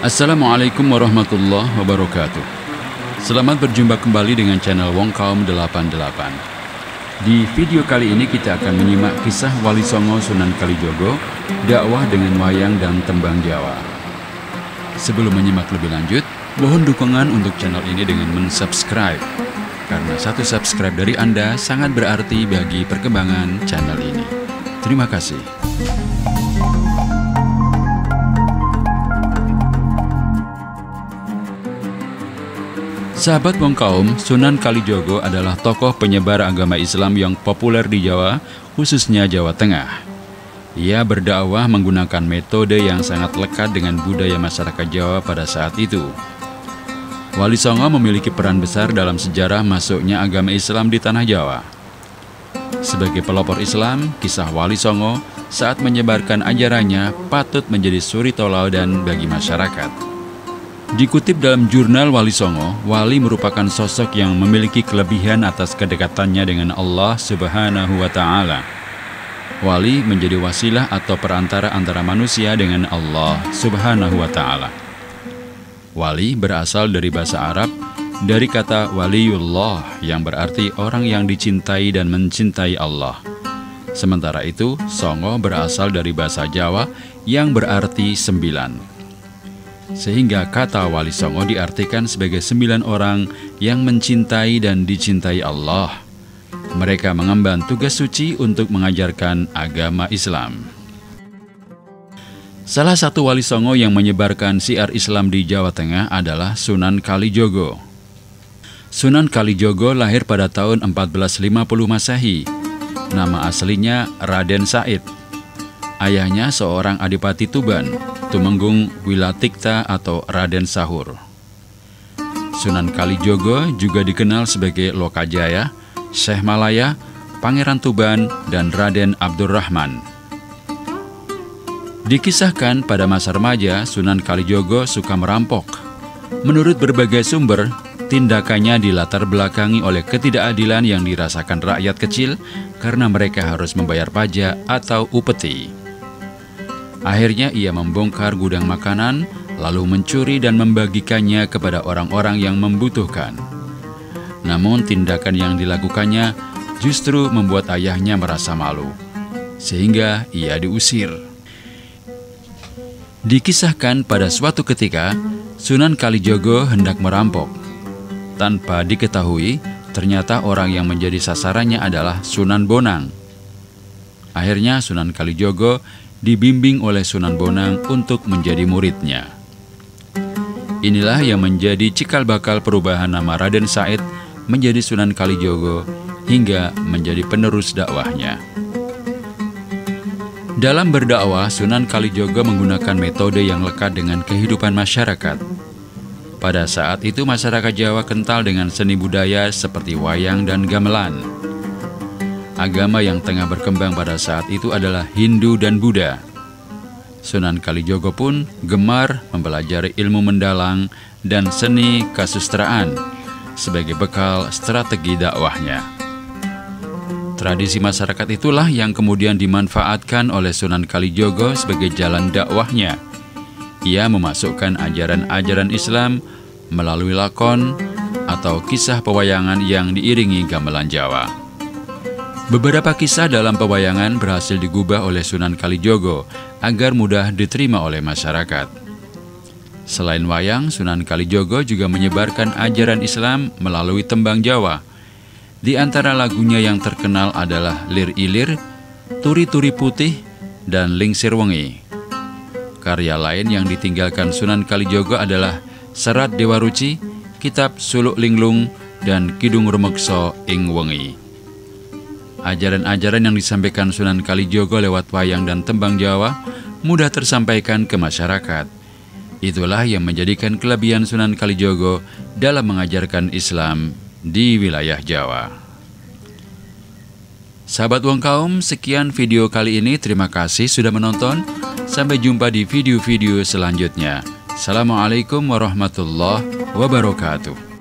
Assalamualaikum warahmatullahi wabarakatuh. Selamat berjumpa kembali dengan channel Wong Kaum 88. Di video kali ini kita akan menyimak kisah Wali Songo Sunan Kalijogo, dakwah dengan wayang dan tembang Jawa. Sebelum menyimak lebih lanjut, mohon dukungan untuk channel ini dengan mensubscribe, karena satu subscribe dari Anda sangat berarti bagi perkembangan channel ini. Terima kasih. Sahabat Wong Kaum, Sunan Kalijogo adalah tokoh penyebar agama Islam yang populer di Jawa, khususnya Jawa Tengah. Ia berdakwah menggunakan metode yang sangat lekat dengan budaya masyarakat Jawa pada saat itu. Wali Songo memiliki peran besar dalam sejarah masuknya agama Islam di tanah Jawa. Sebagai pelopor Islam, kisah Wali Songo saat menyebarkan ajarannya patut menjadi suri tauladan bagi masyarakat. Dikutip dalam jurnal Wali Songo, Wali merupakan sosok yang memiliki kelebihan atas kedekatannya dengan Allah Subhanahu wa Ta'ala. Wali menjadi wasilah atau perantara antara manusia dengan Allah Subhanahu wa Ta'ala. Wali berasal dari bahasa Arab, dari kata waliullah yang berarti orang yang dicintai dan mencintai Allah. Sementara itu, Songo berasal dari bahasa Jawa yang berarti 9. Sehingga kata Wali Songo diartikan sebagai 9 orang yang mencintai dan dicintai Allah. Mereka mengemban tugas suci untuk mengajarkan agama Islam. Salah satu Wali Songo yang menyebarkan syiar Islam di Jawa Tengah adalah Sunan Kalijogo. Sunan Kalijogo lahir pada tahun 1450 Masehi. Nama aslinya Raden Said. Ayahnya seorang adipati Tuban, Tumenggung Wilatikta atau Raden Sahur. Sunan Kalijogo juga dikenal sebagai Lokajaya, Syekh Malaya, Pangeran Tuban, dan Raden Abdurrahman. Dikisahkan pada masa remaja, Sunan Kalijogo suka merampok. Menurut berbagai sumber, tindakannya dilatar belakangi oleh ketidakadilan yang dirasakan rakyat kecil karena mereka harus membayar pajak atau upeti. Akhirnya ia membongkar gudang makanan, lalu mencuri dan membagikannya kepada orang-orang yang membutuhkan. Namun tindakan yang dilakukannya justru membuat ayahnya merasa malu, sehingga ia diusir. Dikisahkan pada suatu ketika, Sunan Kalijogo hendak merampok. Tanpa diketahui, ternyata orang yang menjadi sasarannya adalah Sunan Bonang. Akhirnya Sunan Kalijogo dibimbing oleh Sunan Bonang untuk menjadi muridnya. Inilah yang menjadi cikal bakal perubahan nama Raden Said menjadi Sunan Kalijogo hingga menjadi penerus dakwahnya. Dalam berdakwah, Sunan Kalijogo menggunakan metode yang lekat dengan kehidupan masyarakat. Pada saat itu masyarakat Jawa kental dengan seni budaya seperti wayang dan gamelan. Agama yang tengah berkembang pada saat itu adalah Hindu dan Buddha. Sunan Kalijogo pun gemar mempelajari ilmu mendalang dan seni kasustraan sebagai bekal strategi dakwahnya. Tradisi masyarakat itulah yang kemudian dimanfaatkan oleh Sunan Kalijogo sebagai jalan dakwahnya. Ia memasukkan ajaran-ajaran Islam melalui lakon atau kisah pewayangan yang diiringi gamelan Jawa. Beberapa kisah dalam pewayangan berhasil digubah oleh Sunan Kalijogo agar mudah diterima oleh masyarakat. Selain wayang, Sunan Kalijogo juga menyebarkan ajaran Islam melalui tembang Jawa. Di antara lagunya yang terkenal adalah Lir Ilir, Turi Turi Putih, dan Lingsir Wengi. Karya lain yang ditinggalkan Sunan Kalijogo adalah Serat Dewa Ruci, Kitab Suluk Linglung, dan Kidung Rumekso Ing Wengi. Ajaran-ajaran yang disampaikan Sunan Kalijogo lewat wayang dan tembang Jawa mudah tersampaikan ke masyarakat. Itulah yang menjadikan kelebihan Sunan Kalijogo dalam mengajarkan Islam di wilayah Jawa. Sahabat Wong Kaum, sekian video kali ini. Terima kasih sudah menonton. Sampai jumpa di video-video selanjutnya. Assalamualaikum warahmatullahi wabarakatuh.